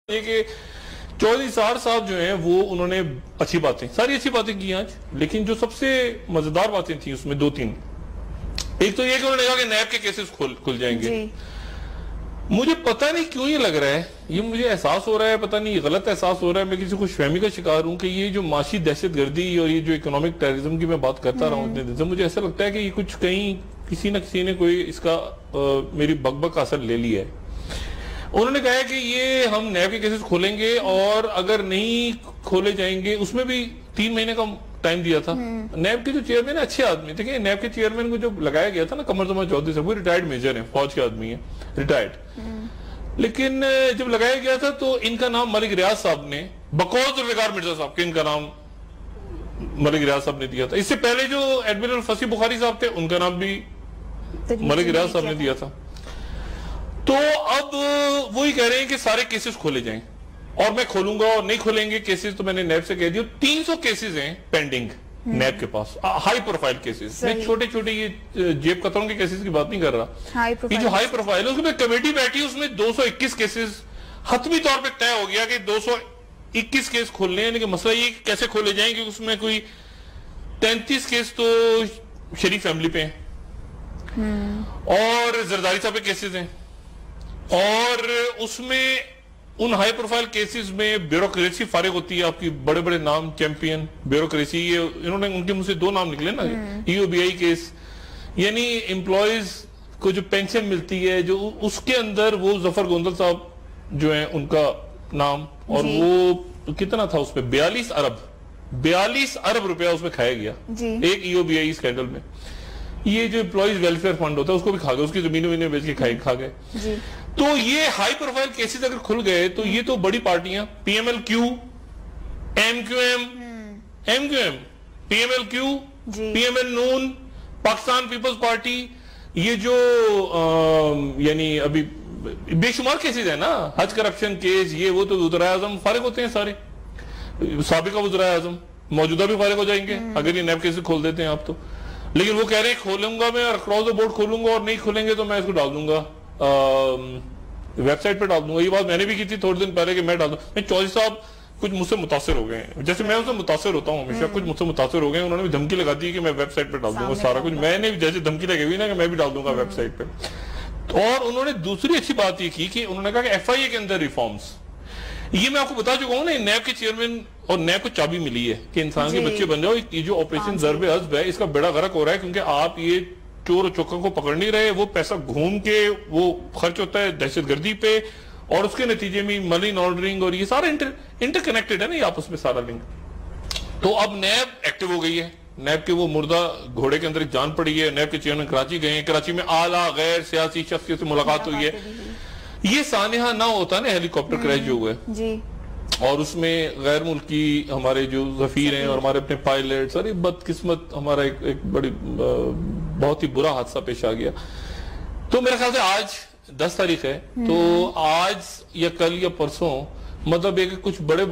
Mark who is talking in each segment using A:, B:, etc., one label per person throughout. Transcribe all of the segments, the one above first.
A: ये कि चौधरी सार साहब जो हैं वो उन्होंने सारी अच्छी बातें की आज, लेकिन जो सबसे मजेदार बातें थी उसमें दो तीन। एक तो ये कि उन्होंने कहा कि नैब के केसेस खुल जाएंगे। मुझे पता नहीं क्यों ये लग रहा है, ये मुझे एहसास हो रहा है, पता नहीं गलत एहसास हो रहा है, मैं किसी खुशफहमी का शिकार हूं कि ये जो माशी दहशतगर्दी और ये जो इकोनॉमिक टेररिज्म की मैं बात करता रहा हूं इतने दिन से, मुझे ऐसा लगता है कि ये कुछ कहीं किसी न किसी ने कोई इसका मेरी बकबक का असर ले लिया है। उन्होंने कहा है कि ये हम नैब के केसेस खोलेंगे और अगर नहीं खोले जाएंगे, उसमें भी 3 महीने का टाइम दिया था। नैब के जो चेयरमैन है अच्छे आदमी, देखिए नैब के चेयरमैन को जो लगाया गया था ना, कमर जमान चौधरी साहब, वो रिटायर्ड मेजर है, फौज के आदमी है, रिटायर्ड। लेकिन जब लगाया गया था तो इनका नाम मलिक रियाज साहब ने, बकौल जुल्फिकार मिर्जा साहब के इनका नाम मलिक रियाज साहब ने दिया था। इससे पहले जो एडमिरल फसी बुखारी साहब थे उनका नाम भी मलिक रियाज साहब ने दिया था। तो अब वही कह रहे हैं कि सारे केसेस खोले जाएं और मैं खोलूंगा, और नहीं खोलेंगे केसेस तो मैंने नैब से कह दिया। 300 केसेस हैं पेंडिंग नैब के पास, हाई प्रोफाइल केसेस। मैं छोटे छोटे ये जेब कतरों के केसेस की बात नहीं कर रहा, ये जो हाई प्रोफाइल है उसमें कमेटी बैठी, उसमें 221 केसेस हतमी तौर पे तय हो गया कि 221 केस खोलने हैं। लेकिन मसला ये कैसे खोले जाएंगे, उसमें कोई 33 केस तो शरीफ फैमिली पे हैं और जरदारी साहब पे केसेस हैं, और उसमें उन हाई प्रोफाइल केसेस में ब्यूरोक्रेसी फारिग होती है आपकी, बड़े बड़े नाम, चैंपियन ब्यूरोक्रेसी, ये इन्होंने उनके मुझसे 2 नाम निकले ना, EOBI केस, यानी एम्प्लॉयज को जो पेंशन मिलती है जो उसके अंदर वो जफर गोंदल साहब जो है उनका नाम, और वो कितना था उसमें 42 अरब रुपया उसमें खाया गया एक EOBI स्कैंडल में। ये जो एम्प्लॉइज वेलफेयर फंड होता है उसको भी खा गए, उसकी जमीनें बेच के खा गए। तो ये हाई प्रोफाइल केसेस अगर खुल गए तो ये तो बड़ी पार्टियां PMLQ, MQM, PMLQ, PML नून, पाकिस्तान पीपल्स पार्टी, ये जो यानी अभी बेशुमार केसेस है ना, हज करप्शन केस, ये वो, तो वज़ीर आज़म फारिग होते हैं सारे, साबिका वज़ीर आज़म, मौजूदा भी फारिग हो जाएंगे अगर ये नैब केसेस खोल देते हैं आप तो। लेकिन वो कह रहे हैं खोलूंगा मैं, अक्रॉस द बोर्ड खोलूंगा, और नहीं खोलेंगे तो मैं इसको डाल दूंगा वेबसाइट पे डाल दूंगा। ये बात मैंने भी की थी थोड़े दिन पहले कि मैं डाल दूंगा। चौधरी साहब कुछ मुझसे मुतासिर हो गए हैं, जैसे मैं उनसे मुतासिर होता हूँ हमेशा, कुछ मुझसे मुतासिर हो गए। उन्होंने भी धमकी लगा दी कि मैं वेबसाइट पे डाल दूंगा सारा कुछ, मैंने भी जैसे धमकी लगी हुई ना कि मैं भी डाल दूंगा वेबसाइट पे। और उन्होंने दूसरी अच्छी बात ये की कि उन्होंने कहा कि FIA के अंदर रिफॉर्म्स, ये मैं आपको बता चुका हूं ना, नैब के चेयरमैन और नैब को चाबी मिली है कि इंसान के बच्चे बन जाओ। ये जो ऑपरेशन ज़र्ब हज़्ब है इसका बेड़ा गर्क हो रहा है, क्योंकि आप ये चोर और चौका को पकड़ नहीं रहे, वो पैसा घूम के वो खर्च होता है दहशतगर्दी पे, और उसके नतीजे में मनी लॉन्ड्रिंग, और ये सारा इंटरकनेक्टेड है ना, ये आपस में सारा लिंक। तो अब नैब एक्टिव हो गई है, नैब के वो मुर्दा घोड़े के अंदर एक जान पड़ी है। नैब के चेयरमैन कराची गए हैं, कराची में आला गैर सियासी शख्सियत से मुलाकात हुई है। ये सानिहा ना होता ना हेलीकॉप्टर क्रैश जो हुआ है, और उसमें गैर मुल्की हमारे जो जफीर हैं और हमारे अपने पायलट, अरे बदकिस्मत हमारा एक बड़ी बहुत ही बुरा हादसा पेश आ गया। तो मेरे ख्याल से आज 10 तारीख है, तो आज या कल या परसों, मतलब एक कुछ बड़ी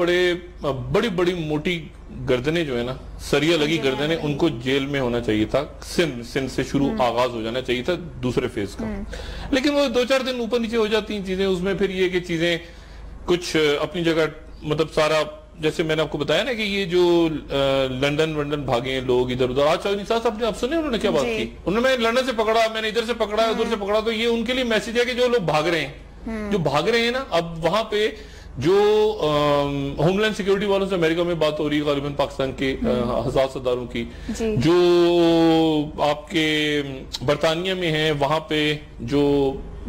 A: बड़ी मोटी गर्दनें जो है ना, सरिया लगी गर्दनें, उनको जेल में होना चाहिए था। सिंध से शुरू आगाज हो जाना चाहिए था दूसरे फेज का। लेकिन वो 2-4 दिन ऊपर नीचे हो जाती हैं चीजें, उसमें फिर ये कि चीजें कुछ अपनी जगह, मतलब सारा जैसे मैंने आपको बताया ना कि ये जो लंदन भागे हैं लोग इधर उधर। आज चौधरी साहब आप सुने उन्होंने क्या बात की, उन्होंने मैं लंदन से पकड़ा, मैंने इधर से पकड़ा, उधर से पकड़ा। तो ये उनके लिए मैसेज है कि जो लोग भाग रहे हैं, जो भाग रहे हैं ना, अब वहां पे जो होमलैंड सिक्योरिटी वालों से अमेरिका में बात हो रही है, गालिबन पाकिस्तान के 1000 सरदारों की, जो आपके बरतानिया में है, वहां पे जो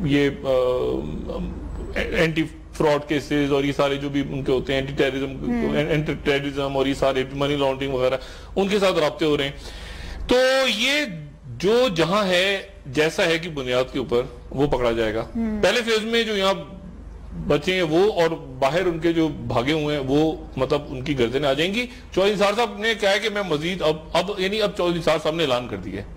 A: ये एंटी फ्रॉड केसेस और ये सारे जो भी उनके होते हैं, एंटी टेररिज्म और ये सारे मनी लॉन्ड्रिंग वगैरह, उनके साथ राब्ते हो रहे हैं। तो ये जो जहां है जैसा है कि बुनियाद के ऊपर वो पकड़ा जाएगा। पहले फेज में जो यहाँ बचे हैं वो, और बाहर उनके जो भागे हुए हैं वो, मतलब उनकी गर्दनें आ जाएंगी। चौधरी साहब ने कहा है कि मैं मजीद अब चौधरी साहब ने ऐलान कर दिया है।